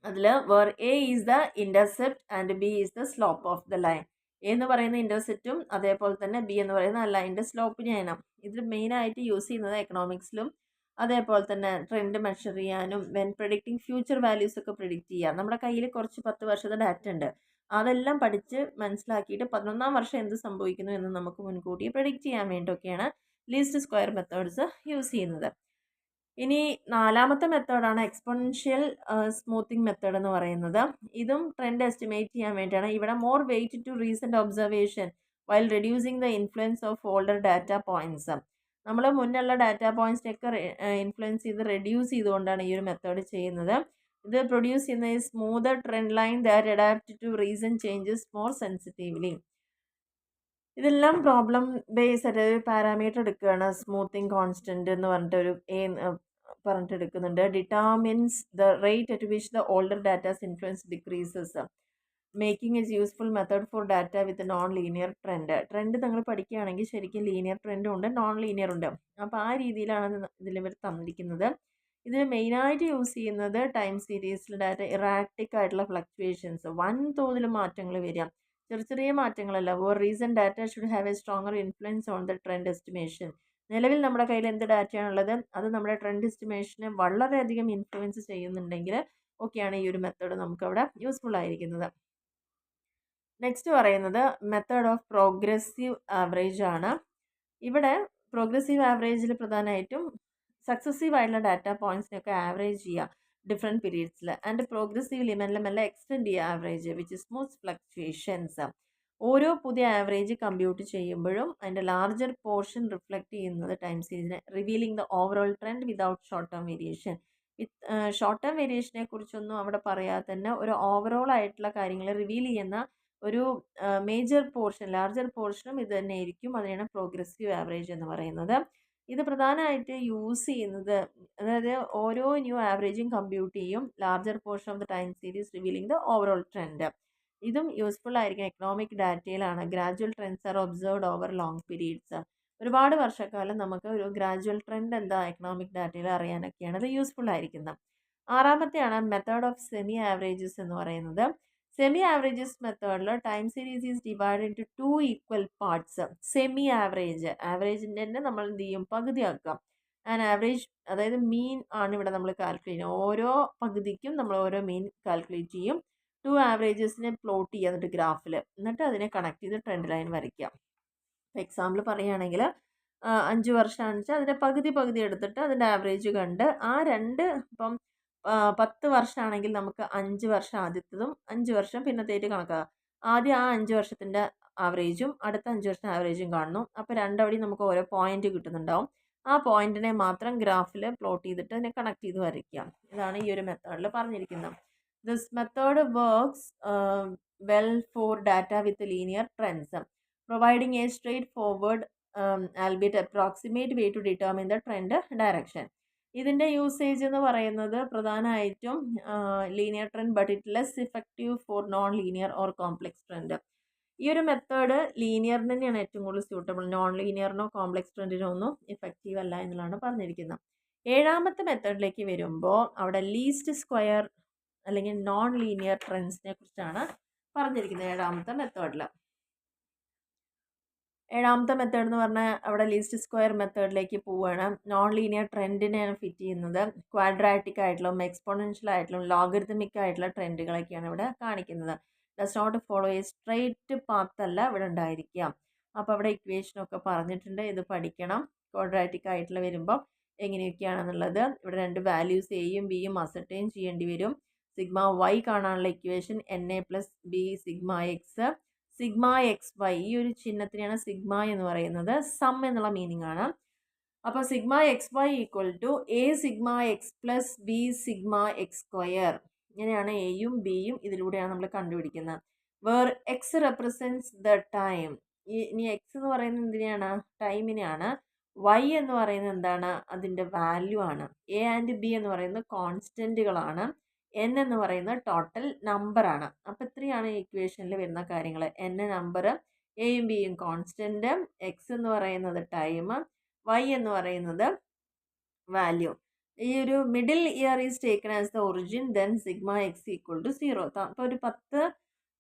അതിൽ where a is the intercept and b is the slope of the line. A എന്ന് പറയുന്ന ഇൻ്റർസെപ്റ്റും അതേപോലെ തന്നെ ബി എന്ന് പറയുന്ന ലൈനിൻ്റെ സ്ലോപ്പിനെയാണ്. ഇതിൽ മെയിനായിട്ട് യൂസ് ചെയ്യുന്നത് എക്കണോമിക്സിലും അതേപോലെ തന്നെ ട്രെൻഡ് മെഷർ ചെയ്യാനും വെൻ പ്രഡിക്റ്റിംഗ് ഫ്യൂച്ചർ വാല്യൂസ് ഒക്കെ പ്രിഡിക്റ്റ് ചെയ്യാം. നമ്മുടെ കയ്യിൽ കുറച്ച് 10 വർഷത്തെ ഡാറ്റ ഉണ്ട്, അതെല്ലാം പഠിച്ച് മനസ്സിലാക്കിയിട്ട് 11ാം വർഷം എന്ത് സംഭവിക്കുന്നു എന്ന് നമുക്ക് മുൻകൂട്ടി പ്രിഡിക്റ്റ് ചെയ്യാൻ വേണ്ടിയൊക്കെയാണ് ലീസ്റ്റ് സ്ക്വയർ മെത്തേഡ്സ് യൂസ് ചെയ്യുന്നത്. ഇനി 4ാമത്തെ മെത്തേഡാണ് എക്സ്പോണൻഷ്യൽ സ്മൂത്തിങ് മെത്തേഡ് എന്ന് പറയുന്നത്. ഇതും ട്രെൻഡ് എസ്റ്റിമേറ്റ് ചെയ്യാൻ വേണ്ടിയാണ്. ഇവിടെ more weight to recent observation while reducing the influence of older data points. നമ്മൾ മുന്നുള്ള ഡാറ്റ പോയിന്റ്സിനൊക്കെ ഇൻഫ്ലുവൻസ് ചെയ്ത് റെഡ്യൂസ് ചെയ്തുകൊണ്ടാണ് ഈ ഒരു മെത്തേഡ് ചെയ്യുന്നത്. ഇത് പ്രൊഡ്യൂസ് ചെയ്യുന്ന smoother trend line that adapt to recent changes more sensitively. ഇതെല്ലാം പ്രോബ്ലം ബേസ് ആയിട്ട് ഒരു പാരാമീറ്റർ എടുക്കുകയാണ്. സ്മൂത്തിങ് കോൺസ്റ്റന്റ് എന്ന് പറഞ്ഞിട്ടൊരു പറഞ്ഞിട്ട് എടുക്കുന്നുണ്ട്. Determines the rate at which the older datas influence decreases, making is useful method for data with non linear trend. Trend നിങ്ങൾ പഠിക്കുകയാണെങ്കിൽ ശരിക്കും ലീനിയർ ട്രെൻഡും ഉണ്ട്, നോൺ ലീനിയർ ഉണ്ട്. അപ്പോൾ ആ രീതിയിലാണ് ഇതിൽ ഇവർ തന്നിരിക്കുന്നത്. ഇത് മെയിനായിട്ട് യൂസ് ചെയ്യുന്നത് ടൈം സീരീസിൽ ഡാറ്റ ഇറാറ്റിക് ആയിട്ടുള്ള ഫ്ലക്ച്വേഷൻസ്, വൻ തോതിൽ മാറ്റങ്ങൾ വരിക, ചെറിയ മാറ്റങ്ങളല്ല. Or recent data should have a stronger influence on the trend estimation. നിലവിൽ നമ്മുടെ കയ്യിൽ എന്ത് ഡാറ്റയാണുള്ളത് അത് നമ്മുടെ ട്രെൻഡ് എസ്റ്റിമേഷനെ വളരെയധികം ഇൻഫ്ലുവൻസ് ചെയ്യുന്നുണ്ടെങ്കിൽ ഒക്കെയാണ് ഈ ഒരു മെത്തേഡ് നമുക്കവിടെ യൂസ്ഫുൾ ആയിരിക്കുന്നത്. നെക്സ്റ്റ് പറയുന്നത് മെത്തേഡ് ഓഫ് പ്രോഗ്രസീവ് ആവറേജ് ആണ്. ഇവിടെ പ്രോഗ്രസീവ് ആവറേജിൽ പ്രധാനമായിട്ടും സക്സസീവ് ആയിട്ടുള്ള ഡാറ്റ പോയിന്റ്സിനൊക്കെ ആവറേജ് ചെയ്യുക ഡിഫറെൻറ്റ് പീരീഡ്സിൽ, ആൻഡ് പ്രോഗ്രസീവ്ലി മെല്ലെ എക്സ്റ്റെൻഡ് ചെയ്യുക ആവറേജ് വിച്ച് സ്മൂത്ത് ഫ്ലക്ച്വേഷൻസ്. ഓരോ പുതിയ ആവറേജ് കമ്പ്യൂട്ട് ചെയ്യുമ്പോഴും അതിൻ്റെ ലാർജർ പോർഷൻ റിഫ്ലക്റ്റ് ചെയ്യുന്നത് ടൈം സീരീസിനെ, revealing the overall trend without short term variation. Short term വേരിയേഷനെ കുറിച്ചൊന്നും അവിടെ പറയാതെ തന്നെ ഒരു ഓവറോൾ ആയിട്ടുള്ള കാര്യങ്ങൾ റിവീൽ ചെയ്യുന്ന ഒരു മേജർ പോർഷൻ, ലാർജർ പോർഷനും ഇത് തന്നെ ആയിരിക്കും. അതിനാണ് പ്രോഗ്രസീവ് ആവറേജ് എന്ന് പറയുന്നത്. ഇത് പ്രധാനമായിട്ട് യൂസ് ചെയ്യുന്നത്, അതായത് ഓരോ ന്യൂ ആവറേജും കമ്പ്യൂട്ട് ചെയ്യും larger portion of the time series revealing the overall trend. ഇതും യൂസ്ഫുൾ ആയിരിക്കും എക്കണോമിക് ഡാറ്റയിലാണ്. Gradual trends are observed over long periods. ഒരുപാട് വർഷക്കാലം നമുക്ക് ഒരു ഗ്രാജുവൽ ട്രെൻഡ് എന്താ എക്കണോമിക് ഡാറ്റയിൽ അറിയാനൊക്കെയാണ് ഇത് യൂസ്ഫുൾ ആയിരിക്കുന്നത്. ആറാമത്തെയാണ് മെത്തേഡ് ഓഫ് സെമി ആവറേജസ് എന്ന് പറയുന്നത്. സെമി ആവറേജസ് മെത്തേഡിൽ time series is divide into 2 equal parts. Semi average, ആവറേജിൻ്റെ തന്നെ നമ്മൾ എന്ത് ചെയ്യും, പകുതിയാക്കാം. ആൻഡ് ആവറേജ് അതായത് മീൻ ആണ് ഇവിടെ നമ്മൾ കാൽക്കുലേറ്റ് ചെയ്യുന്നത്. ഓരോ പകുതിക്കും നമ്മൾ ഓരോ മീൻ കാൽക്കുലേറ്റ് ചെയ്യും. 2 ആവറേജസിനെ പ്ലോട്ട് ചെയ്യുക എന്നിട്ട് ഗ്രാഫിൽ, എന്നിട്ട് അതിനെ കണക്ട് ചെയ്ത് ട്രെൻഡ് ലൈൻ വരയ്ക്കാം. എക്സാമ്പിൾ പറയുകയാണെങ്കിൽ 5 വർഷമാണെന്ന് വെച്ചാൽ അതിൻ്റെ പകുതി എടുത്തിട്ട് അതിൻ്റെ ആവറേജ് കണ്ട് ആ രണ്ട് ഇപ്പം 10 വർഷമാണെങ്കിൽ നമുക്ക് 5 വർഷം ആദ്യത്തതും 5 വർഷം പിന്നത്തേറ്റ് കണക്കാക്കാം. ആദ്യം ആ 5 വർഷത്തിൻ്റെ ആവറേജും അടുത്ത 5 വർഷം ആവറേജും കാണുന്നു. അപ്പോൾ രണ്ടവടി നമുക്ക് ഓരോ പോയിന്റ് കിട്ടുന്നുണ്ടാവും. ആ പോയിന്റിനെ മാത്രം ഗ്രാഫിൽ പ്ലോട്ട് ചെയ്തിട്ട് അതിനെ കണക്ട് ചെയ്ത് വരയ്ക്കാം. ഇതാണ് ഈ ഒരു മെത്തേഡിൽ പറഞ്ഞിരിക്കുന്നത്. This method works well for data with linear trends, providing a straightforward albeit approximate way to determine the trend direction. ഇതിൻ്റെ യൂസേജ് എന്ന് പറയുന്നത് പ്രധാനമായിട്ടും linear trend, but it less effective four non linear or complex trend. ഈ ഒരു method ലീനിയറിന് തന്നെയാണ് ഏറ്റവും കൂടുതൽ suitable. Non ലീനിയറിനോ complex ട്രെൻഡിനോ ഒന്നും ഇഫക്റ്റീവ് അല്ല എന്നുള്ളതാണ് പറഞ്ഞിരിക്കുന്നത്. ഏഴാമത്തെ മെത്തേഡിലേക്ക് വരുമ്പോൾ അവിടെ ലീസ്റ്റ് സ്ക്വയർ അല്ലെങ്കിൽ നോൺ ലീനിയർ ട്രെൻഡ്സിനെ കുറിച്ചാണ് പറഞ്ഞിരിക്കുന്നത് ഏഴാമത്തെ മെത്തേഡിൽ. ഏഴാമത്തെ മെത്തേഡ് എന്ന് പറഞ്ഞാൽ അവിടെ ലീസ്റ്റ് സ്ക്വയർ മെത്തേഡിലേക്ക് പോവുകയാണ്. നോൺ ലീനിയർ ട്രെൻഡിനെയാണ് ഫിറ്റ് ചെയ്യുന്നത്. ക്വാഡ്രാറ്റിക് ആയിട്ടുള്ള എക്സ്പോണൻഷ്യൽ ആയിട്ടുള്ള ലോഗരിതമിക് ആയിട്ടുള്ള ട്രെൻഡുകളൊക്കെയാണ് ഇവിടെ കാണിക്കുന്നത്. Does not follow a straight path അല്ല ഇവിടെ ഉണ്ടായിരിക്കുക. അപ്പോൾ അവിടെ ഇക്വേഷനൊക്കെ പറഞ്ഞിട്ടുണ്ട്, ഇത് പഠിക്കണം. ക്വാഡ്രാറ്റിക് ആയിട്ടുള്ള വരുമ്പോൾ എങ്ങനെയൊക്കെയാണെന്നുള്ളത് ഇവിടെ രണ്ട് വാല്യൂസ് എയും ബിയും അസർട്ടൈൻ ചെയ്യേണ്ടി വരും. സിഗ്മ വൈ കാണാനുള്ള equation NA + B sigma x. Sigma x y ഈ ഒരു ചിഹ്നത്തിനെയാണ് സിഗ്മ എന്ന് പറയുന്നത്. സം എന്നുള്ള മീനിങ് ആണ്. അപ്പോൾ sigma x y equal to A sigma x plus B sigma x square. ഇങ്ങനെയാണ് എയും ബിയും ഇതിലൂടെയാണ് നമ്മൾ കണ്ടുപിടിക്കുന്നത്. Where x represents the time. ഇനി എക്സ് എന്ന് പറയുന്നത് എന്തിനെയാണ്, ടൈമിനെയാണ്. വൈ എന്ന് പറയുന്നത് എന്താണ്, അതിൻ്റെ വാല്യൂ ആണ്. A ആൻഡ് B എന്ന് പറയുന്നത് കോൺസ്റ്റൻറ്റുകളാണ്. N എന്ന് പറയുന്നത് ടോട്ടൽ നമ്പറാണ്. അപ്പോൾ ഇത്രയാണ് ഇക്വേഷനിൽ വരുന്ന കാര്യങ്ങൾ. N നമ്പർ, എയും ബിയും കോൺസ്റ്റൻറ്റ്, എക്സ് എന്ന് പറയുന്നത് ടൈം, വൈ എന്ന് പറയുന്നത് വാല്യൂ. ഈ ഒരു middle year is taken as the origin, then sigma x equal to 0. അപ്പോൾ ഒരു 10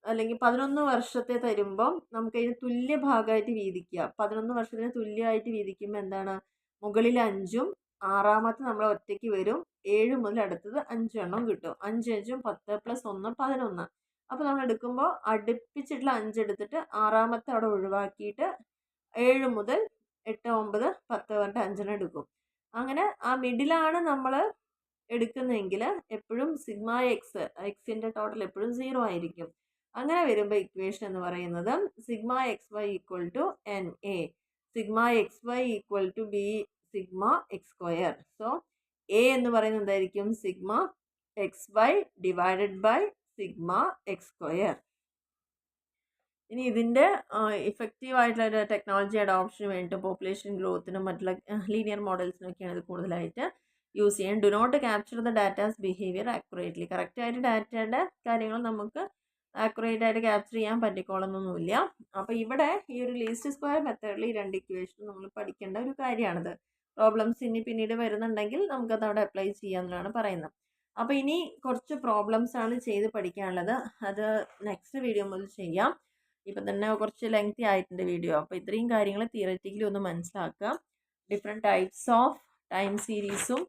അല്ലെങ്കിൽ 11 വർഷത്തെ തരുമ്പം നമുക്ക് അതിന് തുല്യ ഭാഗമായിട്ട് വീതിക്കുക. 11 വർഷത്തിന് തുല്യമായിട്ട് വീതിക്കുമ്പോൾ എന്താണ്, മുകളിൽ 5ഉം ആറാമത്തെ നമ്മൾ ഒറ്റയ്ക്ക് വരും. 7 മുതൽ അടുത്തത് 5 എണ്ണം കിട്ടും. 5 5 10 + 1 11. അപ്പോൾ നമ്മൾ എടുക്കുമ്പോൾ അടുപ്പിച്ചിട്ടുള്ള 5 എടുത്തിട്ട് ആറാമത്തെ അവിടെ ഒഴിവാക്കിയിട്ട് 7 മുതൽ 8 9 10 പറഞ്ഞിട്ട് 5 എടുക്കും. അങ്ങനെ ആ മിഡിലാണ് നമ്മൾ എടുക്കുന്നതെങ്കിൽ എപ്പോഴും സിഗ്മ എക്സിൻ്റെ ടോട്ടൽ എപ്പോഴും 0 ആയിരിക്കും. അങ്ങനെ വരുമ്പോൾ ഇക്വേഷൻ എന്ന് പറയുന്നത് sigma x y equal to NA, sigma x y equal to B sigma x square. So A എന്ന് പറയുന്നത് എന്തായിരിക്കും, sigma x y divided by sigma x square. ഇനി ഇതിൻ്റെ ഇഫക്റ്റീവ് ആയിട്ടുള്ള ടെക്നോളജി അഡോപ്ഷന് വേണ്ടിയിട്ട് പോപ്പുലേഷൻ ഗ്രോത്തിനും മറ്റുള്ള ലീനിയർ മോഡൽസിനൊക്കെയാണ് ഇത് കൂടുതലായിട്ട് യൂസ് ചെയ്യാൻ. Do not capture the data's behaviour accurately. കറക്റ്റായിട്ട് ഡാറ്റയുടെ കാര്യങ്ങൾ നമുക്ക് ആക്യുറേറ്റ് ആയിട്ട് ക്യാപ്ചർ ചെയ്യാൻ പറ്റിക്കോളൊന്നുമില്ല. അപ്പോൾ ഇവിടെ ഈ ഒരു ലീസ്റ്റ് സ്ക്വയർ മെത്തേഡിൽ ഈ രണ്ട് ഇക്വേഷൻ നമ്മൾ പഠിക്കേണ്ട ഒരു കാര്യമാണിത്. പ്രോബ്ലംസ് ഇനി പിന്നീട് വരുന്നുണ്ടെങ്കിൽ നമുക്കത് അവിടെ അപ്ലൈ ചെയ്യാമെന്നാണ് പറയുന്നത്. അപ്പോൾ ഇനി കുറച്ച് പ്രോബ്ലംസ് ആണ് ചെയ്ത് പഠിക്കാനുള്ളത്. അത് നെക്സ്റ്റ് വീഡിയോ മുതൽ ചെയ്യാം. ഇപ്പം തന്നെ കുറച്ച് ലെങ്തി ആയിട്ടുണ്ട് വീഡിയോ. അപ്പോൾ ഇത്രയും കാര്യങ്ങൾ തിയററ്റിക്കലി ഒന്ന് മനസ്സിലാക്കുക. ഡിഫറെൻറ്റ് ടൈപ്സ് ഓഫ് ടൈം സീരീസും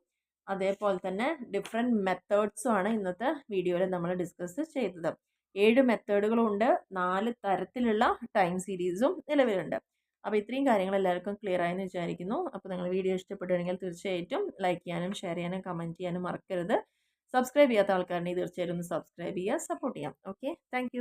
അതേപോലെ തന്നെ ഡിഫറെൻറ്റ് മെത്തേഡ്സും ആണ് ഇന്നത്തെ വീഡിയോയിൽ നമ്മൾ ഡിസ്കസ് ചെയ്തത്. 7 മെത്തേഡുകളുണ്ട്, 4 തരത്തിലുള്ള ടൈം സീരീസും നിലവിലുണ്ട്. അപ്പോൾ ഇത്രയും കാര്യങ്ങൾ എല്ലാവർക്കും ക്ലിയർ ആയെന്ന് വിചാരിക്കുന്നു. അപ്പോൾ നിങ്ങൾ വീഡിയോ ഇഷ്ടപ്പെടുകയാണെങ്കിൽ തീർച്ചയായിട്ടും ലൈക്ക് ചെയ്യാനും ഷെയർ ചെയ്യാനും കമൻറ്റ് ചെയ്യാനും മറക്കരുത്. സബ്സ്ക്രൈബ് ചെയ്യാത്ത ആൾക്കാരുണ്ടെങ്കിൽ തീർച്ചയായിട്ടും ഒന്ന് സബ്സ്ക്രൈബ് ചെയ്യുക, സപ്പോർട്ട് ചെയ്യാം. Okay, thank